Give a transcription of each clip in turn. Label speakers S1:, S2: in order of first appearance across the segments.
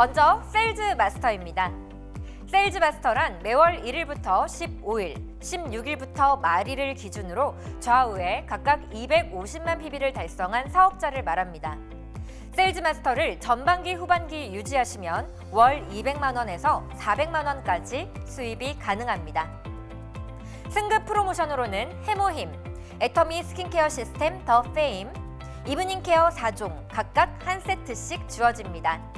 S1: 먼저 세일즈 마스터입니다. 세일즈 마스터란 매월 1일부터 15일, 16일부터 말일을 기준으로 좌우에 각각 250만 PB를 달성한 사업자를 말합니다. 세일즈 마스터를 전반기, 후반기 유지하시면 월 200만 원에서 400만 원까지 수입이 가능합니다. 승급 프로모션으로는 해모힘, 애터미 스킨케어 시스템 더 페임, 이브닝 케어 4종 각각 한 세트씩 주어집니다.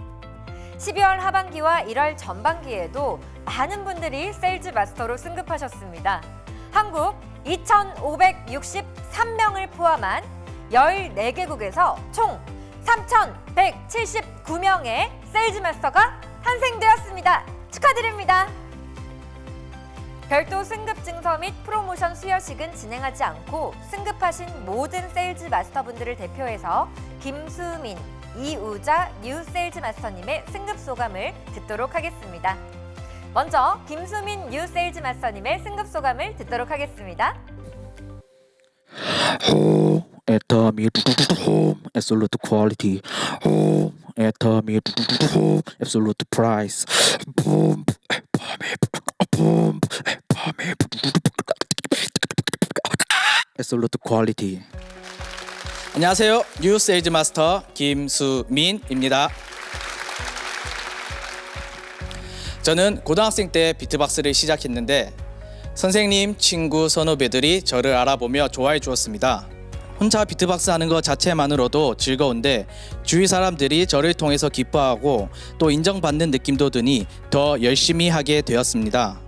S1: 12월 하반기와 1월 전반기에도 많은 분들이 세일즈 마스터로 승급하셨습니다. 한국 2,563명을 포함한 14개국에서 총 3,179명의 세일즈 마스터가 탄생되었습니다. 축하드립니다. 별도 승급 증서 및 프로모션 수여식은 진행하지 않고 승급하신 모든 세일즈 마스터분들을 대표해서 김수민, 이우자 뉴 세일즈 마스터님의 승급 소감을 듣도록 하겠습니다. 먼저 김수민 뉴 세일즈 마스터님의 승급 소감을 듣도록 하겠습니다.
S2: 애터미 absolute quality. 애터미 absolute price. absolute quality.
S3: 안녕하세요. 뉴 세일즈 마스터 김수민입니다. 저는 고등학생 때 비트박스를 시작했는데 선생님, 친구, 선후배들이 저를 알아보며 좋아해 주었습니다. 혼자 비트박스 하는 것 자체만으로도 즐거운데 주위 사람들이 저를 통해서 기뻐하고 또 인정받는 느낌도 드니 더 열심히 하게 되었습니다.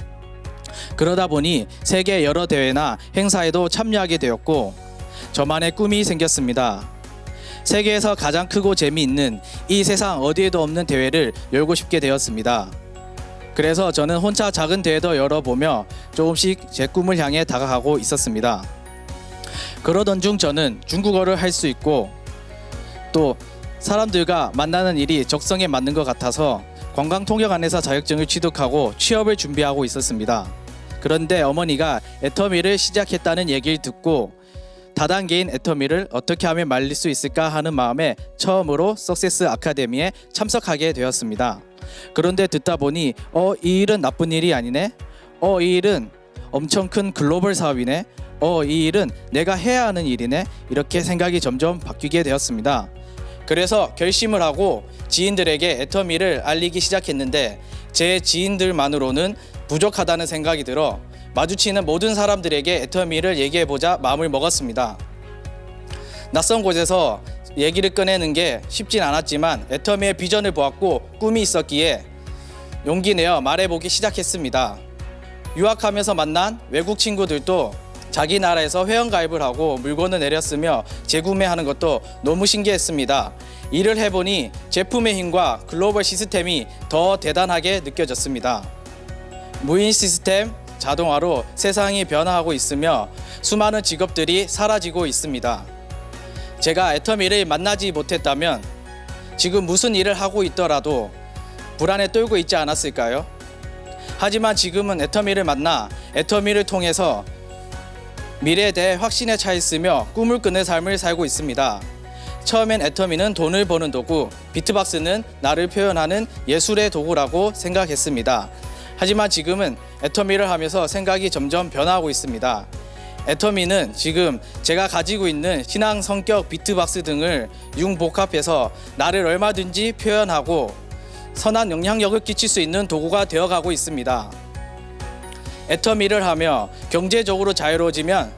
S3: 그러다 보니 세계 여러 대회나 행사에도 참여하게 되었고 저만의 꿈이 생겼습니다. 세계에서 가장 크고 재미있는 이 세상 어디에도 없는 대회를 열고 싶게 되었습니다. 그래서 저는 혼자 작은 대회도 열어보며 조금씩 제 꿈을 향해 다가가고 있었습니다. 그러던 중 저는 중국어를 할 수 있고 또 사람들과 만나는 일이 적성에 맞는 것 같아서 관광통역안내사 자격증을 취득하고 취업을 준비하고 있었습니다. 그런데 어머니가 애터미를 시작했다는 얘기를 듣고 다단계인 애터미를 어떻게 하면 말릴 수 있을까 하는 마음에 처음으로 석세스 아카데미에 참석하게 되었습니다. 그런데 듣다 보니 이 일은 나쁜 일이 아니네. 이 일은 엄청 큰 글로벌 사업이네. 이 일은 내가 해야 하는 일이네. 이렇게 생각이 점점 바뀌게 되었습니다. 그래서 결심을 하고 지인들에게 애터미를 알리기 시작했는데 제 지인들만으로는 부족하다는 생각이 들어 마주치는 모든 사람들에게 애터미를 얘기해보자 마음을 먹었습니다. 낯선 곳에서 얘기를 꺼내는 게 쉽진 않았지만 애터미의 비전을 보았고 꿈이 있었기에 용기 내어 말해보기 시작했습니다. 유학하면서 만난 외국 친구들도 자기 나라에서 회원가입을 하고 물건을 내렸으며 재구매하는 것도 너무 신기했습니다. 일을 해보니 제품의 힘과 글로벌 시스템이 더 대단하게 느껴졌습니다. 무인 시스템, 자동화로 세상이 변화하고 있으며 수많은 직업들이 사라지고 있습니다. 제가 애터미를 만나지 못했다면 지금 무슨 일을 하고 있더라도 불안에 떨고 있지 않았을까요? 하지만 지금은 애터미를 만나 애터미를 통해서 미래에 대해 확신에 차 있으며 꿈을 꾸는 삶을 살고 있습니다. 처음엔 애터미는 돈을 버는 도구, 비트박스는 나를 표현하는 예술의 도구라고 생각했습니다. 하지만 지금은 애터미를 하면서 생각이 점점 변화하고 있습니다. 애터미는 지금 제가 가지고 있는 신앙, 성격, 비트박스 등을 융복합해서 나를 얼마든지 표현하고 선한 영향력을 끼칠 수 있는 도구가 되어가고 있습니다. 애터미를 하며 경제적으로 자유로워지면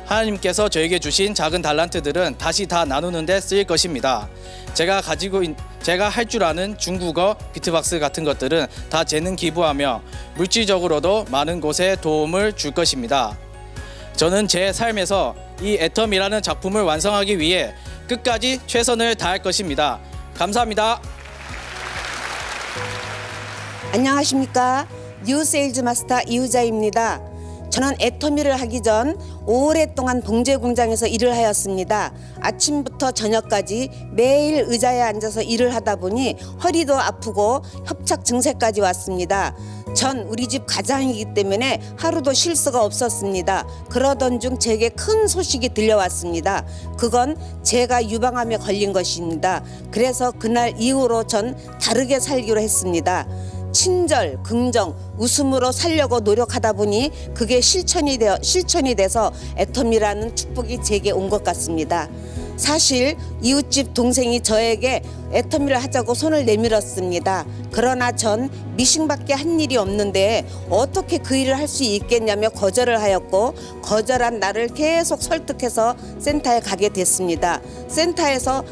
S3: 하나님께서 저에게 주신 작은 달란트들은 다시 다 나누는 데 쓰일 것입니다. 제가 할 줄 아는 중국어, 비트박스 같은 것들은 다 재능 기부하며 물질적으로도 많은 곳에 도움을 줄 것입니다. 저는 제 삶에서 이 애터미라는 작품을 완성하기 위해 끝까지 최선을 다할 것입니다. 감사합니다.
S4: 안녕하십니까. 뉴 세일즈 마스터 이우자입니다. 저는 애터미를 하기 전 오랫동안 봉제 공장에서 일을 하였습니다. 아침부터 저녁까지 매일 의자에 앉아서 일을 하다 보니 허리도 아프고 협착 증세까지 왔습니다. 전 우리 집 가장이기 때문에 하루도 쉴 수가 없었습니다. 그러던 중 제게 큰 소식이 들려왔습니다. 그건 제가 유방암에 걸린 것입니다. 그래서 그날 이후로 전 다르게 살기로 했습니다. 친절, 긍정, 웃음으로 살려고 노력하다 보니 그게 실천이 돼서 애텀이라는 축복이 제게 온 것 같습니다. 사실 이웃집 동생이 저에게 애터미를 하자고 손을 내밀었습니다. 그러나 전 미싱밖에 한 일이 없는데 어떻게 그 일을 할 수 있겠냐며 거절을 하였고, 거절한 나를 계속 설득해서 센터에 가게 됐습니다. 센터에서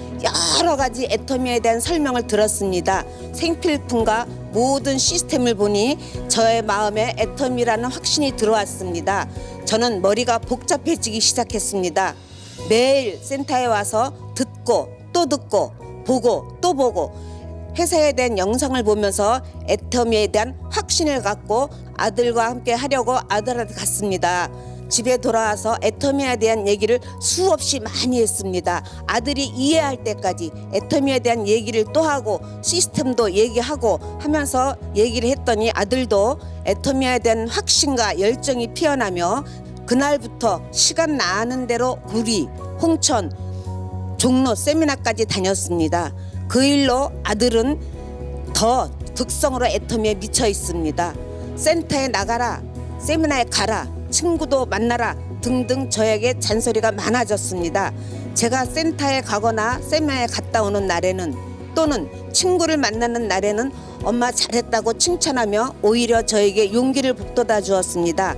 S4: 여러 가지 애터미에 대한 설명을 들었습니다. 생필품과 모든 시스템을 보니 저의 마음에 애터미라는 확신이 들어왔습니다. 저는 머리가 복잡해지기 시작했습니다. 매일 센터에 와서 듣고 또 듣고 보고 또 보고 회사에 대한 영상을 보면서 애터미에 대한 확신을 갖고 아들과 함께 하려고 아들한테 갔습니다. 집에 돌아와서 애터미에 대한 얘기를 수없이 많이 했습니다. 아들이 이해할 때까지 애터미에 대한 얘기를 또 하고 시스템도 얘기하고 하면서 얘기를 했더니 아들도 애터미에 대한 확신과 열정이 피어나며 그날부터 시간 나는 대로 구리, 홍천, 종로 세미나까지 다녔습니다. 그 일로 아들은 더 득성으로 애터미에 미쳐 있습니다. 센터에 나가라, 세미나에 가라, 친구도 만나라 등등 저에게 잔소리가 많아졌습니다. 제가 센터에 가거나 세미나에 갔다 오는 날에는 또는 친구를 만나는 날에는 엄마 잘했다고 칭찬하며 오히려 저에게 용기를 북돋아 주었습니다.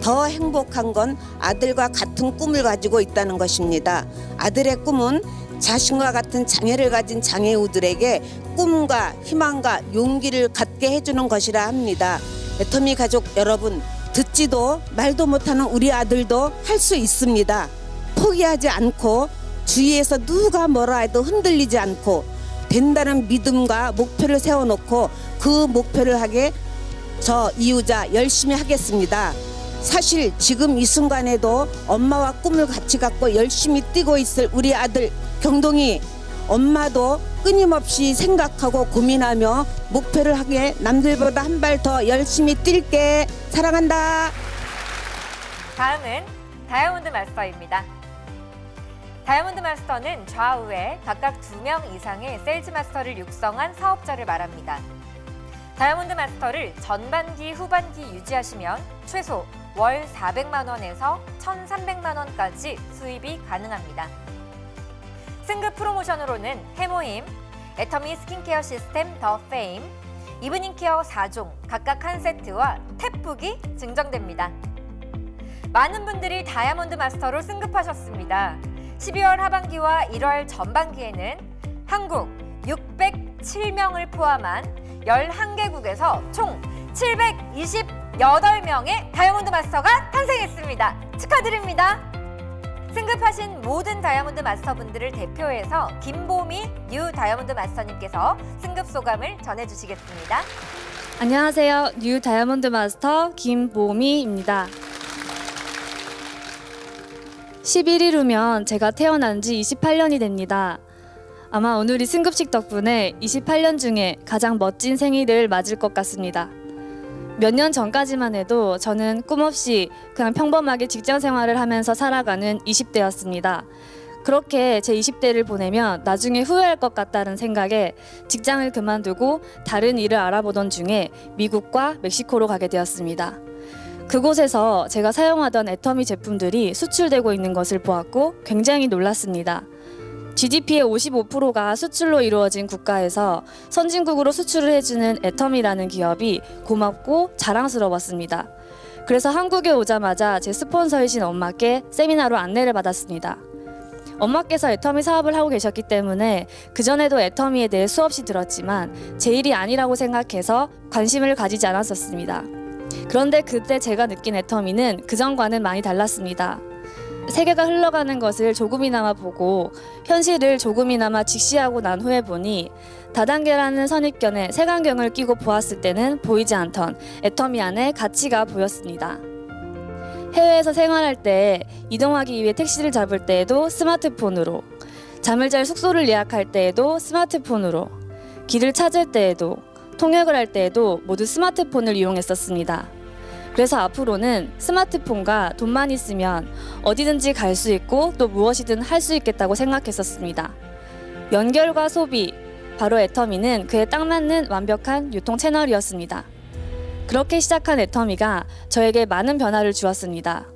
S4: 더 행복한 건 아들과 같은 꿈을 가지고 있다는 것입니다. 아들의 꿈은 자신과 같은 장애를 가진 장애우들에게 꿈과 희망과 용기를 갖게 해주는 것이라 합니다. 애터미 가족 여러분, 듣지도 말도 못하는 우리 아들도 할 수 있습니다. 포기하지 않고 주위에서 누가 뭐라 해도 흔들리지 않고 된다는 믿음과 목표를 세워놓고 그 목표를 하게 저 이유자 열심히 하겠습니다. 사실 지금 이 순간에도 엄마와 꿈을 같이 갖고 열심히 뛰고 있을 우리 아들 경동이, 엄마도 끊임없이 생각하고 고민하며 목표를 하게 남들보다 한 발 더 열심히 뛸게. 사랑한다.
S1: 다음은 다이아몬드 마스터입니다. 다이아몬드 마스터는 좌우에 각각 2명 이상의 세일즈 마스터를 육성한 사업자를 말합니다. 다이아몬드 마스터를 전반기, 후반기 유지하시면 최소 월 400만 원에서 1,300만 원까지 수입이 가능합니다. 승급 프로모션으로는 해모힘, 애터미 스킨케어 시스템 더 페임, 이브닝 케어 4종 각각 한 세트와 탭북이 증정됩니다. 많은 분들이 다이아몬드 마스터로 승급하셨습니다. 12월 하반기와 1월 전반기에는 한국 607명을 포함한 11개국에서 총 728명의 다이아몬드 마스터가 탄생했습니다. 축하드립니다. 승급하신 모든 다이아몬드 마스터분들을 대표해서 김보미 뉴 다이아몬드 마스터님께서 승급 소감을 전해주시겠습니다.
S5: 안녕하세요. 뉴 다이아몬드 마스터 김보미입니다. 11일 후면 제가 태어난 지 28년이 됩니다. 아마 오늘이 승급식 덕분에 28년 중에 가장 멋진 생일을 맞을 것 같습니다. 몇 년 전까지만 해도 저는 꿈없이 그냥 평범하게 직장 생활을 하면서 살아가는 20대였습니다. 그렇게 제 20대를 보내면 나중에 후회할 것 같다는 생각에 직장을 그만두고 다른 일을 알아보던 중에 미국과 멕시코로 가게 되었습니다. 그곳에서 제가 사용하던 애터미 제품들이 수출되고 있는 것을 보았고 굉장히 놀랐습니다. GDP의 55%가 수출로 이루어진 국가에서 선진국으로 수출을 해주는 애터미라는 기업이 고맙고 자랑스러웠습니다. 그래서 한국에 오자마자 제 스폰서이신 엄마께 세미나로 안내를 받았습니다. 엄마께서 애터미 사업을 하고 계셨기 때문에 그전에도 애터미에 대해 수없이 들었지만 제 일이 아니라고 생각해서 관심을 가지지 않았었습니다. 그런데 그때 제가 느낀 애터미는 그전과는 많이 달랐습니다. 세계가 흘러가는 것을 조금이나마 보고 현실을 조금이나마 직시하고 난 후에 보니 다단계라는 선입견에 색안경을 끼고 보았을 때는 보이지 않던 애터미 안에 가치가 보였습니다. 해외에서 생활할 때 이동하기 위해 택시를 잡을 때에도 스마트폰으로, 잠을 잘 숙소를 예약할 때에도 스마트폰으로, 길을 찾을 때에도, 통역을 할 때에도 모두 스마트폰을 이용했었습니다. 그래서 앞으로는 스마트폰과 돈만 있으면 어디든지 갈 수 있고 또 무엇이든 할 수 있겠다고 생각했었습니다. 연결과 소비, 바로 애터미는 그에 딱 맞는 완벽한 유통 채널이었습니다. 그렇게 시작한 애터미가 저에게 많은 변화를 주었습니다.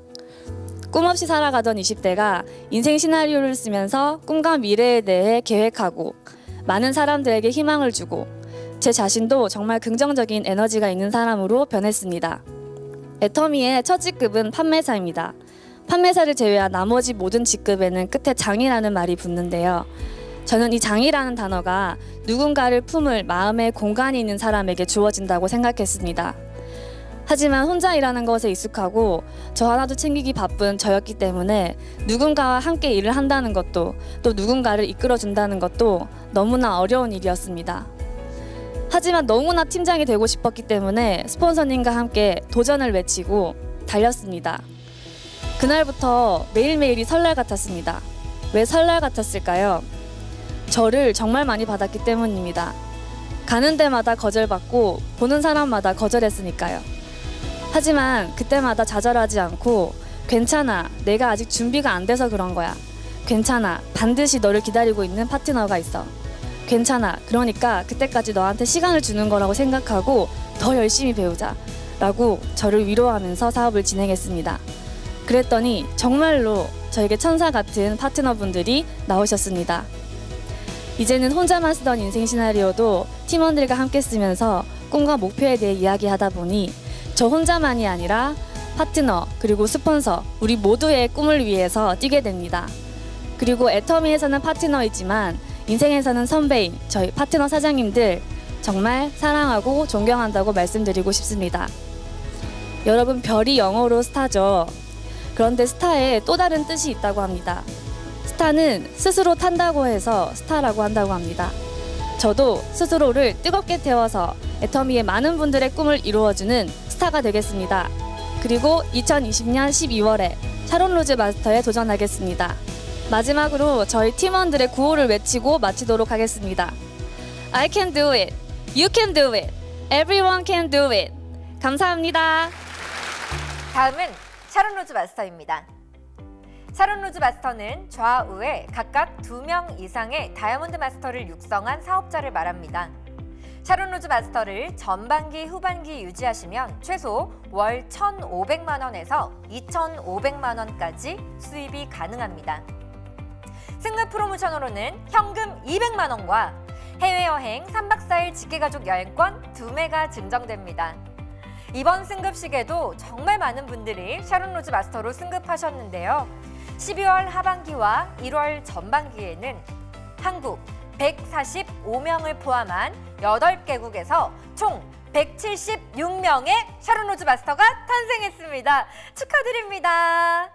S5: 꿈없이 살아가던 20대가 인생 시나리오를 쓰면서 꿈과 미래에 대해 계획하고 많은 사람들에게 희망을 주고 제 자신도 정말 긍정적인 에너지가 있는 사람으로 변했습니다. 애터미의 첫 직급은 판매사입니다. 판매사를 제외한 나머지 모든 직급에는 끝에 장이라는 말이 붙는데요. 저는 이 장이라는 단어가 누군가를 품을 마음의 공간이 있는 사람에게 주어진다고 생각했습니다. 하지만 혼자 일하는 것에 익숙하고 저 하나도 챙기기 바쁜 저였기 때문에 누군가와 함께 일을 한다는 것도 또 누군가를 이끌어준다는 것도 너무나 어려운 일이었습니다. 하지만 너무나 팀장이 되고 싶었기 때문에 스폰서님과 함께 도전을 외치고 달렸습니다. 그날부터 매일매일이 설날 같았습니다. 왜 설날 같았을까요? 저를 정말 많이 받았기 때문입니다. 가는 데마다 거절받고 보는 사람마다 거절했으니까요. 하지만 그때마다 좌절하지 않고 괜찮아, 내가 아직 준비가 안 돼서 그런 거야. 괜찮아, 반드시 너를 기다리고 있는 파트너가 있어. 괜찮아, 그러니까 그때까지 너한테 시간을 주는 거라고 생각하고 더 열심히 배우자 라고 저를 위로하면서 사업을 진행했습니다. 그랬더니 정말로 저에게 천사 같은 파트너분들이 나오셨습니다. 이제는 혼자만 쓰던 인생 시나리오도 팀원들과 함께 쓰면서 꿈과 목표에 대해 이야기하다 보니 저 혼자만이 아니라 파트너 그리고 스폰서 우리 모두의 꿈을 위해서 뛰게 됩니다. 그리고 애터미에서는 파트너이지만 인생에서는 선배인 저희 파트너 사장님들 정말 사랑하고 존경한다고 말씀드리고 싶습니다. 여러분, 별이 영어로 스타죠. 그런데 스타에 또 다른 뜻이 있다고 합니다. 스타는 스스로 탄다고 해서 스타라고 한다고 합니다. 저도 스스로를 뜨겁게 태워서 애터미의 많은 분들의 꿈을 이루어주는 스타가 되겠습니다. 그리고 2020년 12월에 샤론 로즈 마스터에 도전하겠습니다. 마지막으로 저희 팀원들의 구호를 외치고 마치도록 하겠습니다. I can do it. You can do it. Everyone can do it. 감사합니다.
S1: 다음은 샤론 로즈 마스터입니다. 샤론 로즈 마스터는 좌우에 각각 2명 이상의 다이아몬드 마스터를 육성한 사업자를 말합니다. 샤론 로즈 마스터를 전반기, 후반기 유지하시면 최소 월 1,500만 원에서 2,500만 원까지 수입이 가능합니다. 승급 프로모션으로는 현금 200만 원과 해외여행 3박 4일 직계가족 여행권 2매가 증정됩니다. 이번 승급식에도 정말 많은 분들이 샤론 로즈 마스터로 승급하셨는데요. 12월 하반기와 1월 전반기에는 한국 145명을 포함한 8개국에서 총 176명의 샤론 로즈 마스터가 탄생했습니다. 축하드립니다.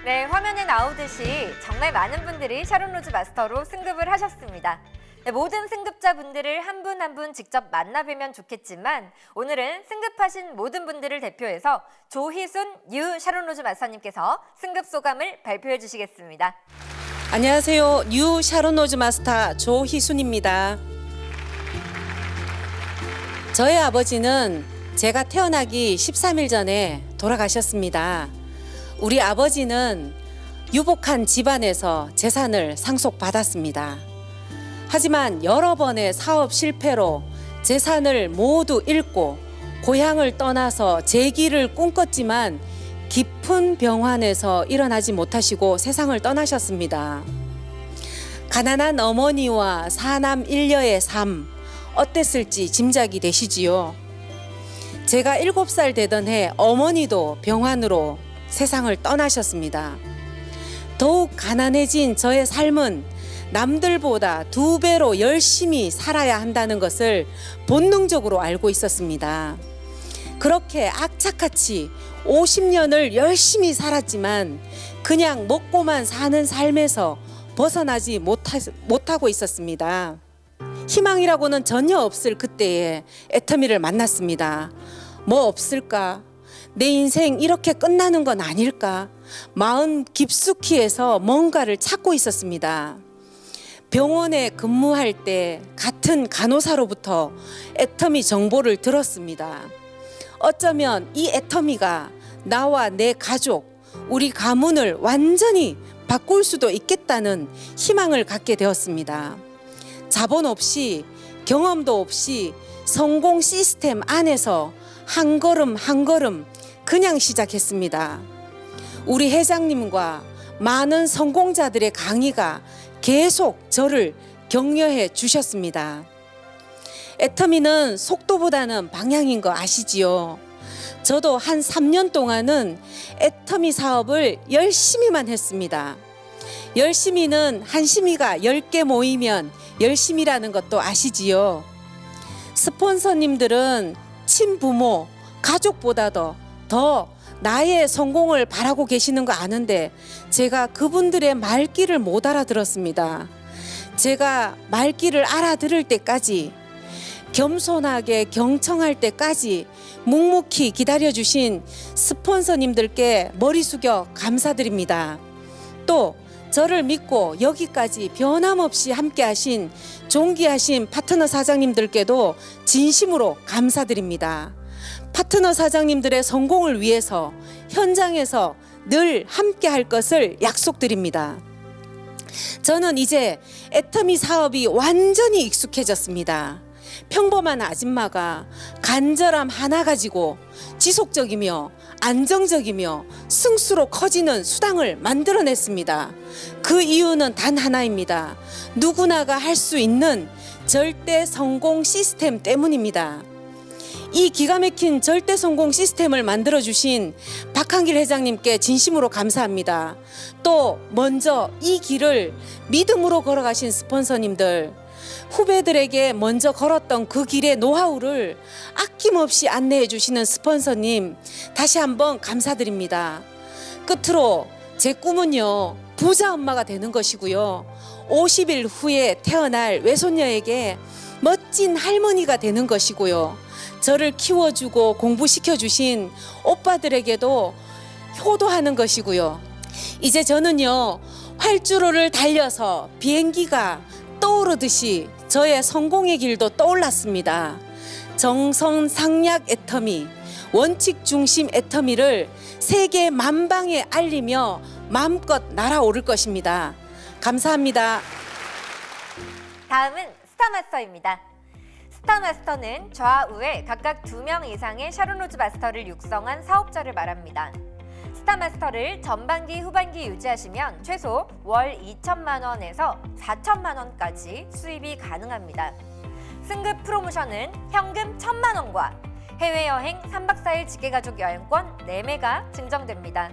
S1: 네, 화면에 나오듯이 정말 많은 분들이 샤론 로즈 마스터로 승급을 하셨습니다. 네, 모든 승급자분들을 한 분 한 분 직접 만나뵈면 좋겠지만 오늘은 승급하신 모든 분들을 대표해서 조희순 뉴 샤론 로즈 마스터님께서 승급 소감을 발표해 주시겠습니다.
S4: 안녕하세요. 뉴 샤론 로즈 마스터 조희순입니다. 저희 아버지는 제가 태어나기 13일 전에 돌아가셨습니다. 우리 아버지는 유복한 집안에서 재산을 상속받았습니다. 하지만 여러 번의 사업 실패로 재산을 모두 잃고 고향을 떠나서 재기를 꿈꿨지만 깊은 병환에서 일어나지 못하시고 세상을 떠나셨습니다. 가난한 어머니와 사남 일녀의 삶 어땠을지 짐작이 되시지요. 제가 7살 되던 해 어머니도 병환으로 세상을 떠나셨습니다. 더욱 가난해진 저의 삶은 남들보다 2배로 열심히 살아야 한다는 것을 본능적으로 알고 있었습니다. 그렇게 악착같이 50년을 열심히 살았지만 그냥 먹고만 사는 삶에서 벗어나지 못하고 있었습니다. 희망이라고는 전혀 없을 그때에 애터미를 만났습니다. 뭐 없을까? 내 인생 이렇게 끝나는 건 아닐까? 마음 깊숙이 해서 뭔가를 찾고 있었습니다. 병원에 근무할 때 같은 간호사로부터 애터미 정보를 들었습니다. 어쩌면 이 애터미가 나와 내 가족, 우리 가문을 완전히 바꿀 수도 있겠다는 희망을 갖게 되었습니다. 자본 없이 경험도 없이 성공 시스템 안에서 한 걸음 한 걸음 그냥 시작했습니다. 우리 회장님과 많은 성공자들의 강의가 계속 저를 격려해 주셨습니다. 애터미는 속도보다는 방향인 거 아시지요? 저도 한 3년 동안은 애터미 사업을 열심히만 했습니다. 열심히는 한심이가 10개 모이면 열심이라는 것도 아시지요? 스폰서님들은 친부모, 가족보다도 더 나의 성공을 바라고 계시는 거 아는데 제가 그분들의 말귀를 못 알아들었습니다. 제가 말귀를 알아들을 때까지 겸손하게 경청할 때까지 묵묵히 기다려주신 스폰서님들께 머리 숙여 감사드립니다. 또 저를 믿고 여기까지 변함없이 함께하신 존귀하신 파트너 사장님들께도 진심으로 감사드립니다. 파트너 사장님들의 성공을 위해서 현장에서 늘 함께할 것을 약속드립니다. 저는 이제 애터미 사업이 완전히 익숙해졌습니다. 평범한 아줌마가 간절함 하나 가지고 지속적이며 안정적이며 승수로 커지는 수당을 만들어냈습니다. 그 이유는 단 하나입니다. 누구나가 할 수 있는 절대 성공 시스템 때문입니다. 이 기가 막힌 절대 성공 시스템을 만들어주신 박한길 회장님께 진심으로 감사합니다. 또 먼저 이 길을 믿음으로 걸어가신 스폰서님들, 후배들에게 먼저 걸었던 그 길의 노하우를 아낌없이 안내해 주시는 스폰서님, 다시 한번 감사드립니다. 끝으로 제 꿈은요, 부자 엄마가 되는 것이고요, 50일 후에 태어날 외손녀에게 멋진 할머니가 되는 것이고요, 저를 키워주고 공부시켜주신 오빠들에게도 효도하는 것이고요, 이제 저는요, 활주로를 달려서 비행기가 떠오르듯이 저의 성공의 길도 떠올랐습니다. 정성상약 애터미, 원칙 중심 애터미를 세계 만방에 알리며 마음껏 날아오를 것입니다. 감사합니다.
S1: 다음은 스타마스터입니다. 스타마스터는 좌우에 각각 2명 이상의 샤론로즈 마스터를 육성한 사업자를 말합니다. 스타마스터를 전반기, 후반기 유지하시면 최소 월 2천만 원에서 4천만 원까지 수입이 가능합니다. 승급 프로모션은 현금 1,000만 원과 해외여행 3박 4일 직계가족 여행권 4매가 증정됩니다.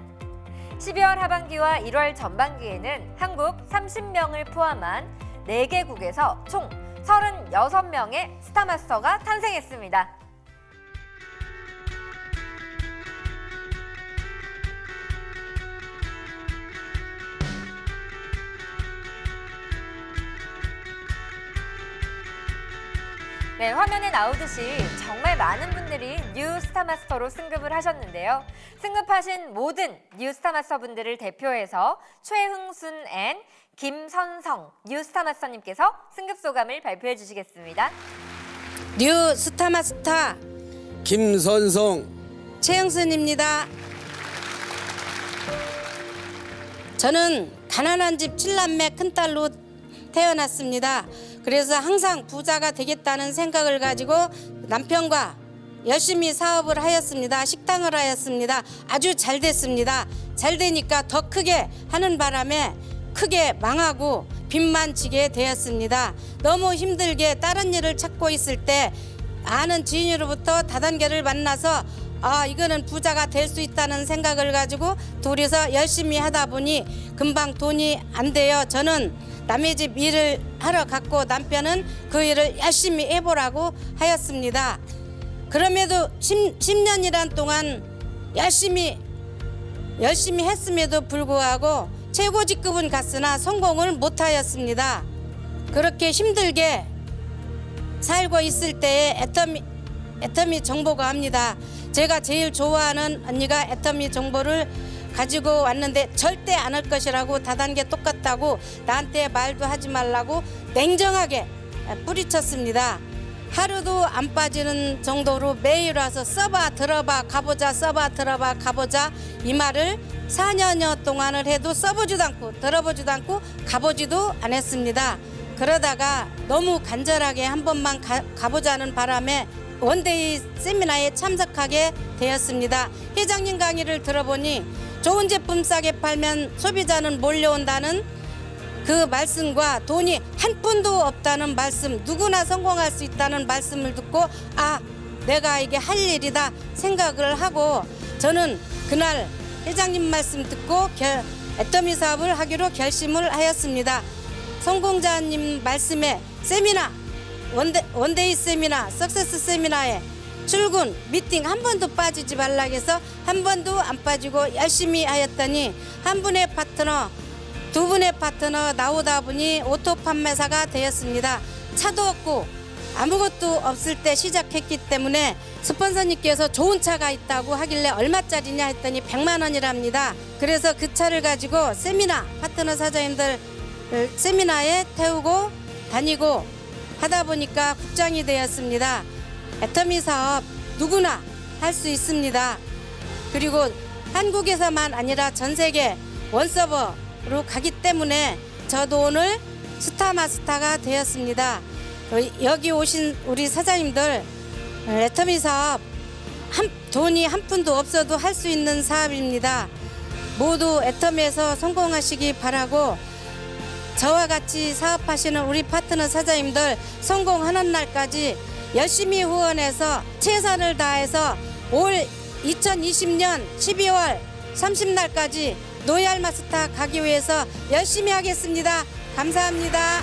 S1: 12월 하반기와 1월 전반기에는 한국 30명을 포함한 4개국에서 총 36명의 스타마스터가 탄생했습니다. 네, 화면에 나오듯이 정말 많은 분들이 뉴 스타마스터로 승급을 하셨는데요. 승급하신 모든 뉴 스타마스터 분들을 대표해서 최흥순 앤 김선성 뉴 스타마스터님께서 승급 소감을 발표해 주시겠습니다.
S4: 뉴 스타마스터
S6: 김선성,
S4: 최영순입니다. 저는 가난한 집 7남매 큰딸로 태어났습니다. 그래서 항상 부자가 되겠다는 생각을 가지고 남편과 열심히 사업을 하였습니다. 식당을 하였습니다. 아주 잘 됐습니다. 잘 되니까 더 크게 하는 바람에 크게 망하고 빚만 지게 되었습니다. 너무 힘들게 다른 일을 찾고 있을 때 아는 지인으로부터 다단계를 만나서 이거는 부자가 될 수 있다는 생각을 가지고 둘이서 열심히 하다 보니 금방 돈이 안 돼요. 저는 남의 집 일을 하러 갔고 남편은 그 일을 열심히 해보라고 하였습니다. 그럼에도 10년이란 동안 열심히 했음에도 불구하고 최고 직급은 갔으나 성공을 못하였습니다. 그렇게 힘들게 살고 있을 때에
S7: 애터미 정보가 합니다. 제가 제일 좋아하는 언니가 애터미 정보를 가지고 왔는데 절대 안 할 것이라고 다단계 똑같다고 나한테 말도 하지 말라고 냉정하게 뿌리쳤습니다. 하루도 안 빠지는 정도로 매일 와서 써봐 들어봐 가보자 써봐 들어봐 가보자 이 말을 4년여 동안을 해도 써보지도 않고 들어보지도 않고 가보지도 않았습니다. 그러다가 너무 간절하게 한 번만 가보자는 바람에 원데이 세미나에 참석하게 되었습니다. 회장님 강의를 들어보니 좋은 제품 싸게 팔면 소비자는 몰려온다는 그 말씀과 돈이 한 푼도 없다는 말씀, 누구나 성공할 수 있다는 말씀을 듣고 아, 내가 이게 할 일이다 생각을 하고 저는 그날 회장님 말씀 듣고 애터미 사업을 하기로 결심을 하였습니다. 성공자님 말씀에 세미나, 원데이 세미나, 석세스 세미나에 출근, 미팅 한 번도 빠지지 말라 해서 한 번도 안 빠지고 열심히 하였더니 한 분의 파트너, 두 분의 파트너 나오다 보니 오토 판매사가 되었습니다. 차도 없고 아무것도 없을 때 시작했기 때문에 스폰서님께서 좋은 차가 있다고 하길래 얼마짜리냐 했더니 100만 원이랍니다. 그래서 그 차를 가지고 세미나 파트너 사장님들 세미나에 태우고 다니고 하다 보니까 국장이 되었습니다. 애터미 사업 누구나 할 수 있습니다. 그리고 한국에서만 아니라 전 세계 원서버로 가기 때문에 저도 오늘 스타마스터가 되었습니다. 여기 오신 우리 사장님들 애터미 사업 돈이 한 푼도 없어도 할 수 있는 사업입니다. 모두 애터미에서 성공하시기 바라고 저와 같이 사업하시는 우리 파트너 사장님들 성공하는 날까지 열심히 후원해서 최선을 다해서 올 2020년 12월 30날까지 노얄마스터 가기 위해서 열심히 하겠습니다. 감사합니다.